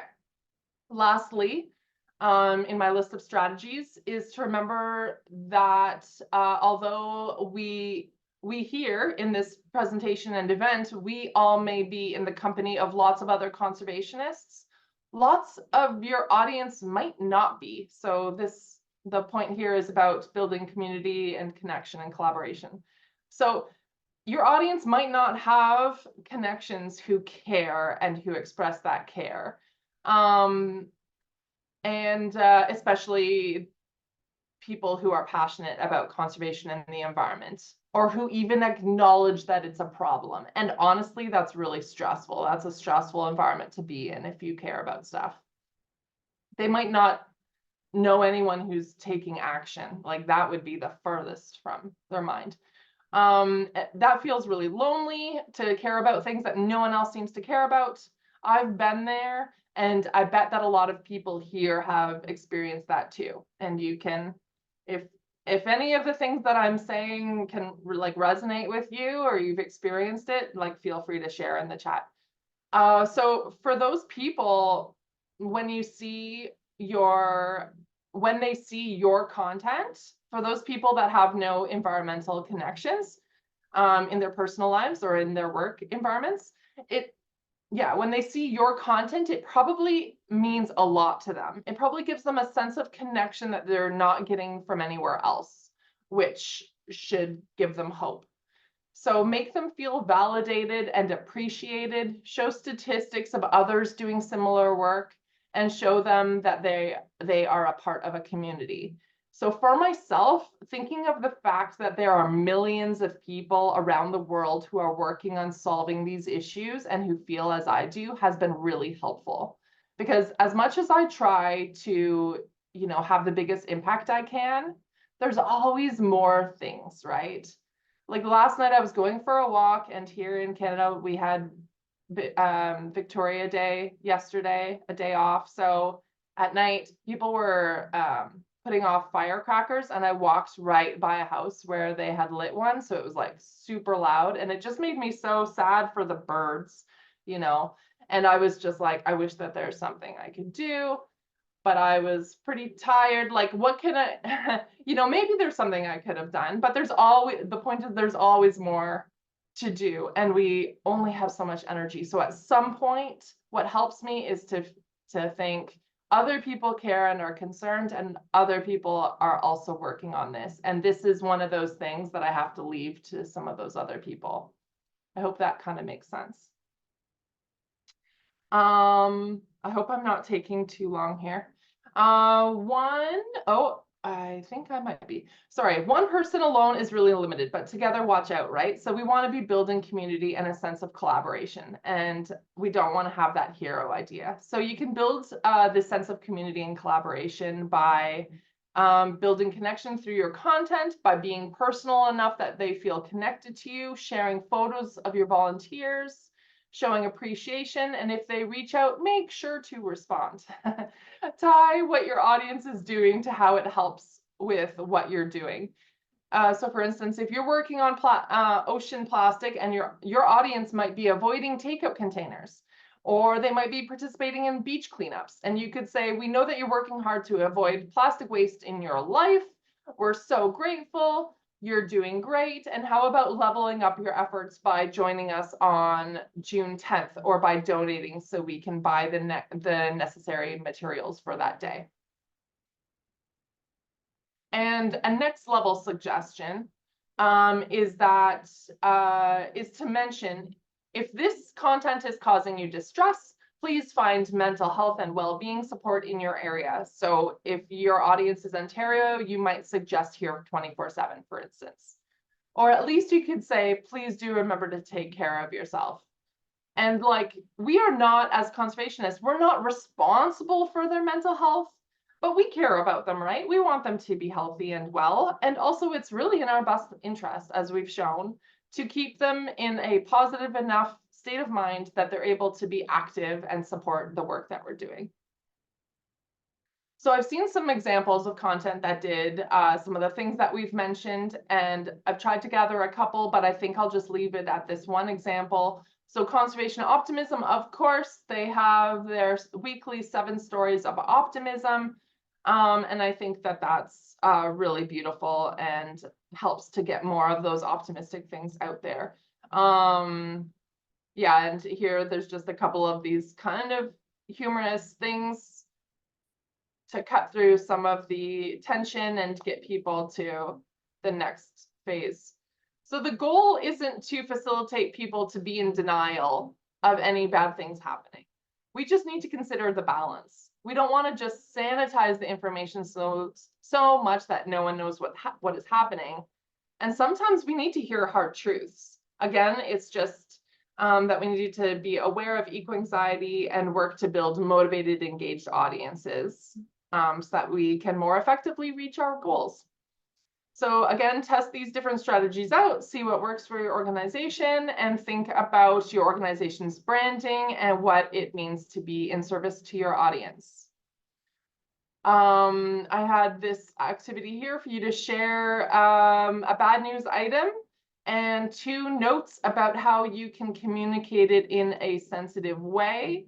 B: Lastly, in my list of strategies is to remember that although we here in this presentation and event, we all may be in the company of lots of other conservationists, lots of your audience might not be. So the point here is about building community and connection and collaboration. So your audience might not have connections who care and who express that care. Especially people who are passionate about conservation and the environment, or who even acknowledge that it's a problem. And honestly, that's really stressful. That's a stressful environment to be in if you care about stuff. They might not know anyone who's taking action. Like that would be the furthest from their mind. That feels really lonely, to care about things that no one else seems to care about. I've been there, and I bet that a lot of people here have experienced that too. And you can, if any of the things that I'm saying can like resonate with you, or you've experienced it, like feel free to share in the chat. So for those people, when they see your content, for those people that have no environmental connections in their personal lives or in their work environments, when they see your content, it probably means a lot to them. It probably gives them a sense of connection that they're not getting from anywhere else, which should give them hope. So make them feel validated and appreciated, show statistics of others doing similar work, and show them that they are a part of a community. So for myself, thinking of the fact that there are millions of people around the world who are working on solving these issues and who feel as I do has been really helpful. Because as much as I try to, have the biggest impact I can, there's always more things, right? Like last night I was going for a walk, and here in Canada we had Victoria Day yesterday, a day off. So at night people were putting off firecrackers, and I walked right by a house where they had lit one, so it was like super loud, and it just made me so sad for the birds, and I was just like, I wish that there's something I could do. But I was pretty tired. Like, what can I, maybe there's something I could have done, but the point is there's always more to do, and we only have so much energy. So at some point, what helps me is to think other people care and are concerned, and other people are also working on this. And this is one of those things that I have to leave to some of those other people. I hope that kind of makes sense. I hope I'm not taking too long here. I think I might be. Sorry, one person alone is really limited, but together, watch out, right? So we want to be building community and a sense of collaboration, and we don't want to have that hero idea. So you can build this sense of community and collaboration by building connection through your content, by being personal enough that they feel connected to you, sharing photos of your volunteers, showing appreciation, and if they reach out, make sure to respond. Tie what your audience is doing to how it helps with what you're doing. So for instance, if you're working on ocean plastic, and your audience might be avoiding takeout containers, or they might be participating in beach cleanups, and you could say, we know that you're working hard to avoid plastic waste in your life. We're so grateful. You're doing great. And how about leveling up your efforts by joining us on June 10th, or by donating so we can buy the necessary materials for that day? And a next level suggestion is to mention, if this content is causing you distress, please find mental health and well-being support in your area. So if your audience is Ontario, you might suggest Here 24/7, for instance. Or at least you could say, please do remember to take care of yourself. And like, we are not, as conservationists, we're not responsible for their mental health, but we care about them, right? We want them to be healthy and well. And also it's really in our best interest, as we've shown, to keep them in a positive enough state of mind that they're able to be active and support the work that we're doing. So I've seen some examples of content that did some of the things that we've mentioned, and I've tried to gather a couple, but I think I'll just leave it at this one example. So Conservation Optimism, of course, they have their weekly 7 stories of optimism. And I think that that's really beautiful and helps to get more of those optimistic things out there. Yeah, and here there's just a couple of these kind of humorous things to cut through some of the tension and get people to the next phase. So the goal isn't to facilitate people to be in denial of any bad things happening. We just need to consider the balance. We don't want to just sanitize the information so much that no one knows what is happening. And sometimes we need to hear hard truths. Again, it's just that we need to be aware of eco-anxiety and work to build motivated, engaged audiences so that we can more effectively reach our goals. So again, test these different strategies out, see what works for your organization, and think about your organization's branding and what it means to be in service to your audience. I had this activity here for you to share a bad news item and 2 notes about how you can communicate it in a sensitive way.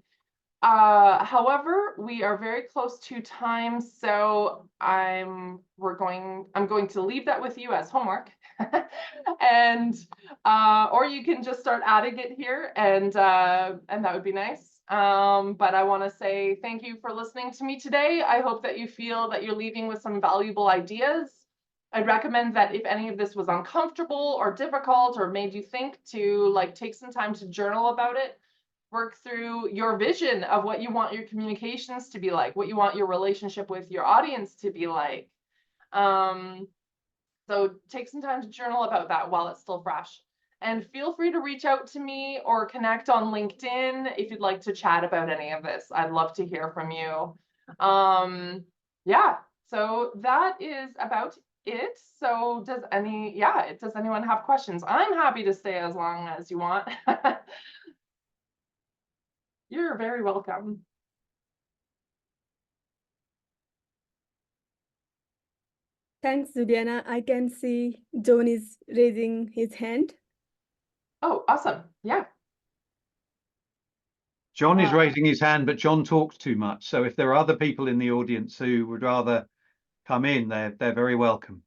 B: However, we are very close to time, so I'm going to leave that with you as homework. And or you can just start adding it here, and that would be nice. But I want to say thank you for listening to me today. I hope that you feel that you're leaving with some valuable ideas. I'd recommend that if any of this was uncomfortable or difficult or made you think, to like take some time to journal about it. Work through your vision of what you want your communications to be like, what you want your relationship with your audience to be like. So take some time to journal about that while it's still fresh. And feel free to reach out to me or connect on LinkedIn if you'd like to chat about any of this. I'd love to hear from you. Yeah, so that is about it. So does anyone have questions? I'm happy to stay as long as you want. You're very welcome.
A: Thanks, Julianna. I can see John is raising his hand.
B: Oh, awesome. Yeah.
D: John is raising his hand, but John talks too much. So if there are other people in the audience who would rather come in, they're very welcome.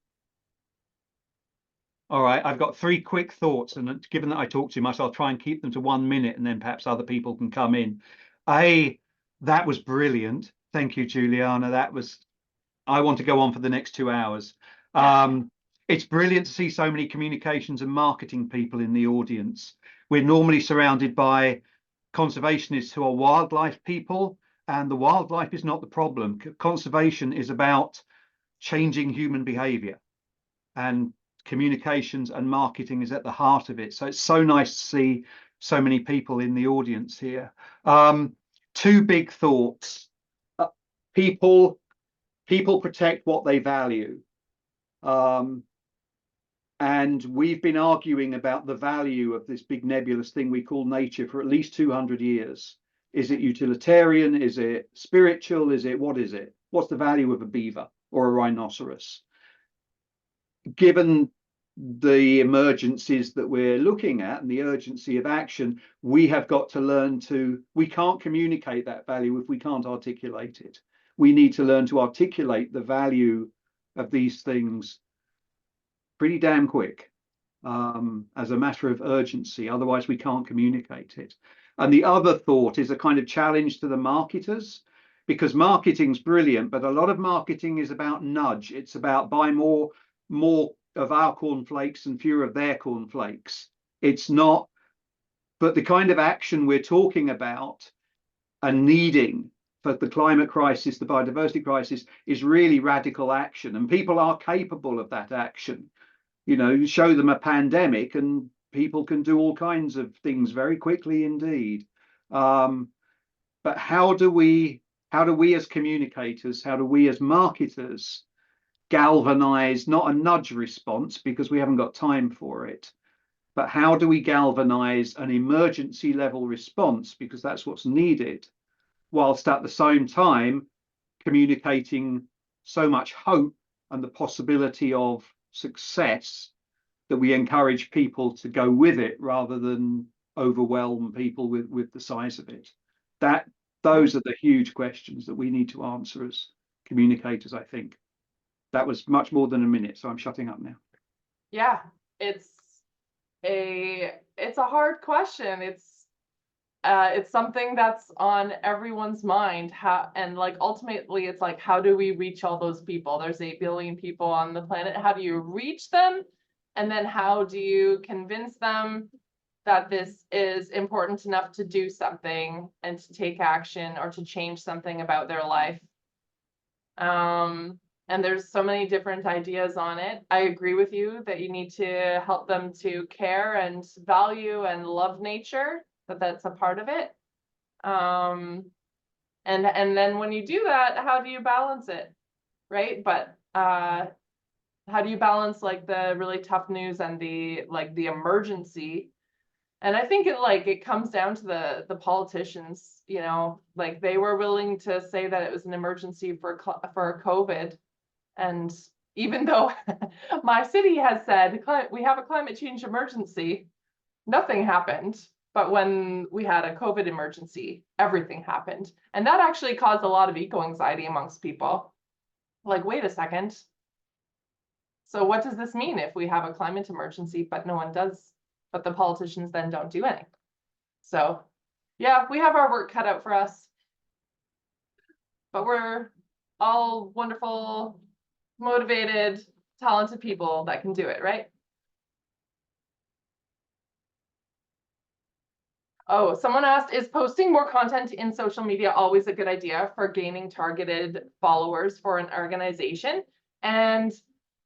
D: All right, I've got 3 quick thoughts, and given that I talk too much, I'll try and keep them to 1 minute, and then perhaps other people can come in. That was brilliant. Thank you, Julianna. I want to go on for the next 2 hours. It's brilliant to see so many communications and marketing people in the audience. We're normally surrounded by conservationists who are wildlife people, and the wildlife is not the problem. Conservation is about changing human behavior, and communications and marketing is at the heart of it. So it's so nice to see so many people in the audience here. 2 big thoughts. People protect what they value. And we've been arguing about the value of this big nebulous thing we call nature for at least 200 years. Is it utilitarian? Is it spiritual? What is it? What's the value of a beaver or a rhinoceros? Given the emergencies that we're looking at and the urgency of action, we have got to learn we can't communicate that value if we can't articulate it. We need to learn to articulate the value of these things pretty damn quick, as a matter of urgency. Otherwise, we can't communicate it. And the other thought is a kind of challenge to the marketers, because marketing's brilliant, but a lot of marketing is about nudge. It's about buy more of our cornflakes and fewer of their cornflakes. It's not, but the kind of action we're talking about and needing for the climate crisis, the biodiversity crisis, is really radical action, and people are capable of that action. You know, show them a pandemic and people can do all kinds of things very quickly indeed. But how do we as communicators, how do we as marketers galvanize not a nudge response, because we haven't got time for it, but how do we galvanize an emergency level response, because that's what's needed, whilst at the same time communicating so much hope and the possibility of success that we encourage people to go with it rather than overwhelm people with the size of it. Those are the huge questions that we need to answer as communicators, I think. That was much more than a minute, so I'm shutting up now.
B: Yeah, it's a hard question. It's something that's on everyone's mind. And like ultimately it's like, how do we reach all those people? There's 8 billion people on the planet. How do you reach them? And then how do you convince them that this is important enough to do something and to take action or to change something about their life? And there's so many different ideas on it. I agree with you that you need to help them to care and value and love nature, that's a part of it. And then when you do that, how do you balance it, right? But how do you balance like the really tough news and the emergency? And I think it comes down to the politicians, you know, like they were willing to say that it was an emergency for COVID. And even though my city has said we have a climate change emergency, nothing happened. But when we had a COVID emergency, everything happened. And that actually caused a lot of eco-anxiety amongst people. Like, wait a second. So what does this mean if we have a climate emergency, but no one does, but the politicians then don't do anything? So yeah, we have our work cut out for us. But we're all wonderful, motivated, talented people that can do it, right? Oh, someone asked, is posting more content in social media always a good idea for gaining targeted followers for an organization? And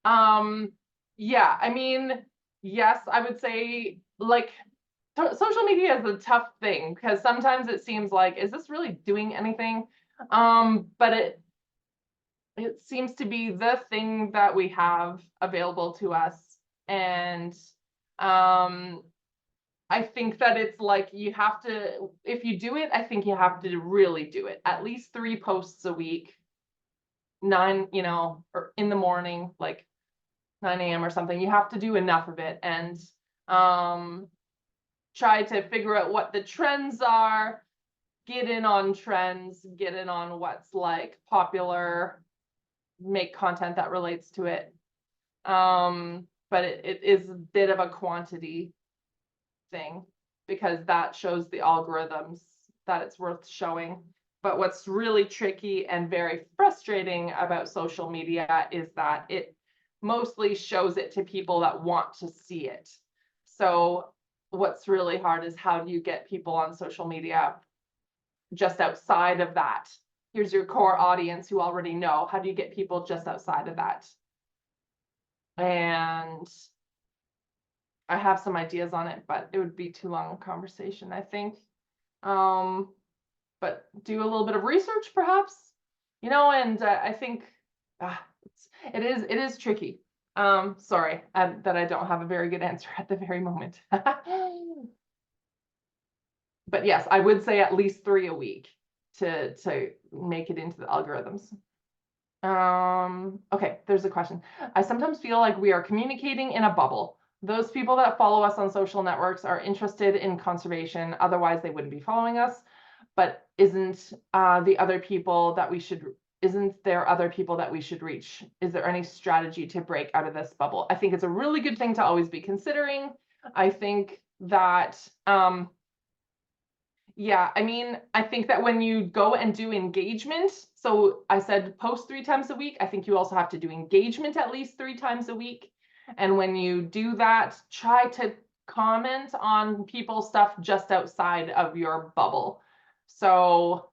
B: yeah, I mean, yes, I would say like social media is a tough thing because sometimes it seems like, is this really doing anything? But it seems to be the thing that we have available to us. And I think that it's like you have to, if you do it, I think you have to really do it. At least 3 posts a week, 9, you know, or in the morning, like 9 a.m. or something. You have to do enough of it and try to figure out what the trends are, get in on trends, get in on what's like popular, make content that relates to it. But it is a bit of a quantity thing because that shows the algorithms that it's worth showing. But what's really tricky and very frustrating about social media is that it mostly shows it to people that want to see it. So what's really hard is how do you get people on social media just outside of that? Here's your core audience who already know. How do you get people just outside of that? And I have some ideas on it, but it would be too long a conversation, I think. But do a little bit of research, perhaps, you know. And I think it is tricky. Sorry that I don't have a very good answer at the very moment. But yes, I would say at least 3 a week to make it into the algorithms. Okay, there's a question. I sometimes feel like we are communicating in a bubble. Those people that follow us on social networks are interested in conservation, otherwise they wouldn't be following us. But isn't there other people that we should reach? Is there any strategy to break out of this bubble? I think it's a really good thing to always be considering. I think that yeah, I mean, I think that when you go and do engagement, so I said post 3 times a week, I think you also have to do engagement at least 3 times a week. And when you do that, try to comment on people's stuff just outside of your bubble. So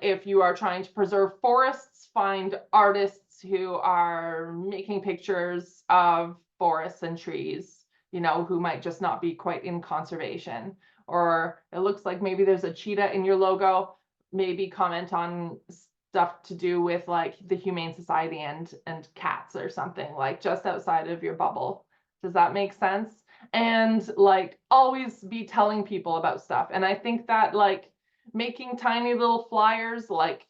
B: if you are trying to preserve forests, find artists who are making pictures of forests and trees you know, who might just not be quite in conservation. Or it looks like maybe there's a cheetah in your logo, maybe comment on stuff to do with like the Humane Society and cats or something, like just outside of your bubble. Does that make sense? And like always be telling people about stuff. And I think that like making tiny little flyers like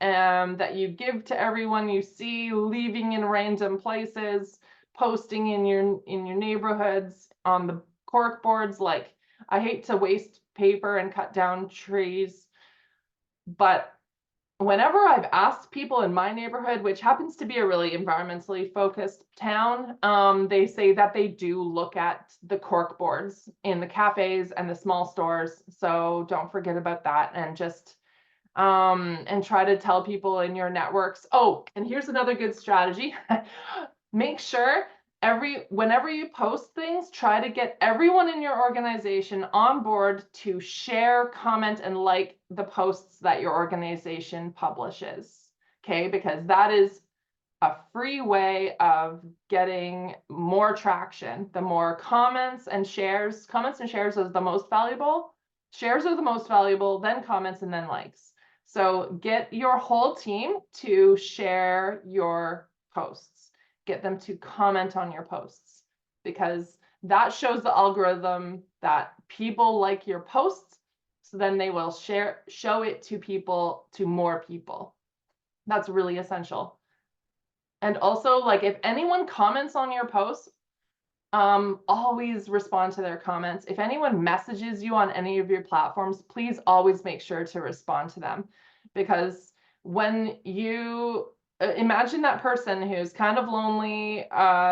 B: that you give to everyone you see, leaving in random places, posting in your neighborhoods on the cork boards. Like, I hate to waste paper and cut down trees, but whenever I've asked people in my neighborhood, which happens to be a really environmentally focused town, they say that they do look at the cork boards in the cafes and the small stores. So don't forget about that, and just and try to tell people in your networks. Oh, and here's another good strategy. Make sure whenever you post things, try to get everyone in your organization on board to share, comment, and like the posts that your organization publishes. Okay, because that is a free way of getting more traction. The more comments and shares is the most valuable. Shares are the most valuable, then comments, and then likes. So get your whole team to share your posts. Get them to comment on your posts, because that shows the algorithm that people like your posts. So then they will show it to more people. That's really essential. And also, like, if anyone comments on your posts, always respond to their comments. If anyone messages you on any of your platforms, please always make sure to respond to them, because when you imagine that person who's kind of lonely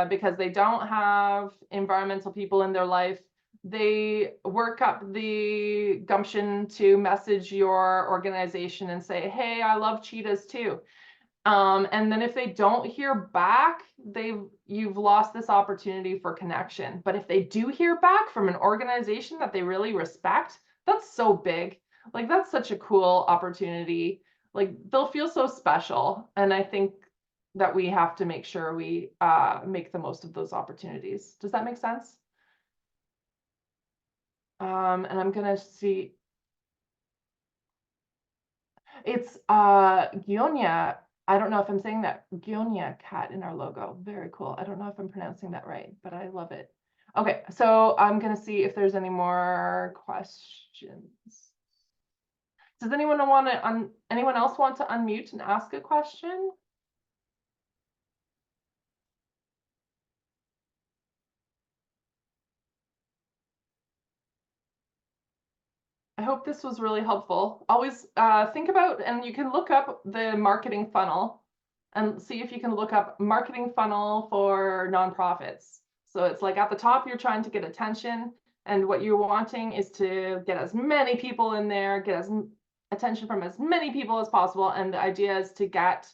B: because they don't have environmental people in their life, they work up the gumption to message your organization and say, hey, I love cheetahs too. And then if they don't hear back, you've lost this opportunity for connection. But if they do hear back from an organization that they really respect, that's so big. Like, that's such a cool opportunity. Like, they'll feel so special. And I think that we have to make sure we make the most of those opportunities. Does that make sense? And I'm gonna see. It's Gionia. I don't know if I'm saying that. Gionia cat in our logo. Very cool. I don't know if I'm pronouncing that right, but I love it. Okay, so I'm gonna see if there's any more questions. Does anyone else want to unmute and ask a question? I hope this was really helpful. Always think about, and you can look up the marketing funnel and see if you can look up marketing funnel for nonprofits. So it's like at the top, you're trying to get attention, and what you're wanting is to get as many people in there, get attention from as many people as possible. And the idea is to get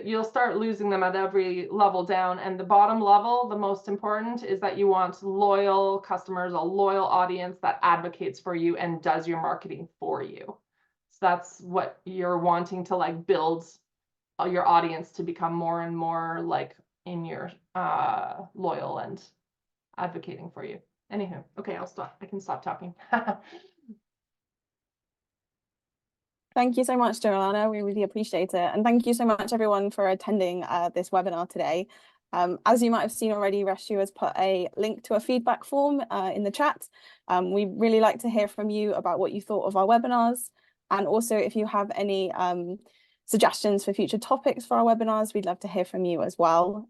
B: you'll start losing them at every level down, and the bottom level, the most important, is that you want loyal customers, a loyal audience that advocates for you and does your marketing for you. So that's what you're wanting to like build your audience to become more and more like in your loyal and advocating for you. Anywho, okay, I'll stop. I can stop talking.
C: Thank you so much, Julianna. We really appreciate it. And thank you so much, everyone, for attending this webinar today. As you might have seen already, Reshu has put a link to a feedback form in the chat. We really like to hear from you about what you thought of our webinars. And also, if you have any suggestions for future topics for our webinars, we'd love to hear from you as well.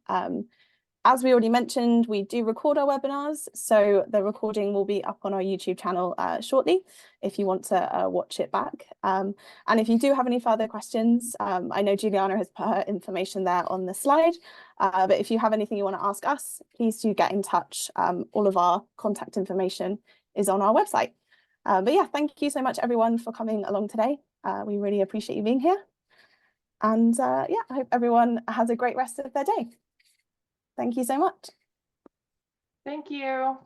C: As we already mentioned, we do record our webinars, so the recording will be up on our YouTube channel shortly if you want to watch it back. And if you do have any further questions, I know Julianna has put her information there on the slide, but if you have anything you want to ask us, please do get in touch. All of our contact information is on our website. But yeah, thank you so much, everyone, for coming along today. We really appreciate you being here. And yeah, I hope everyone has a great rest of their day. Thank you so much.
B: Thank you.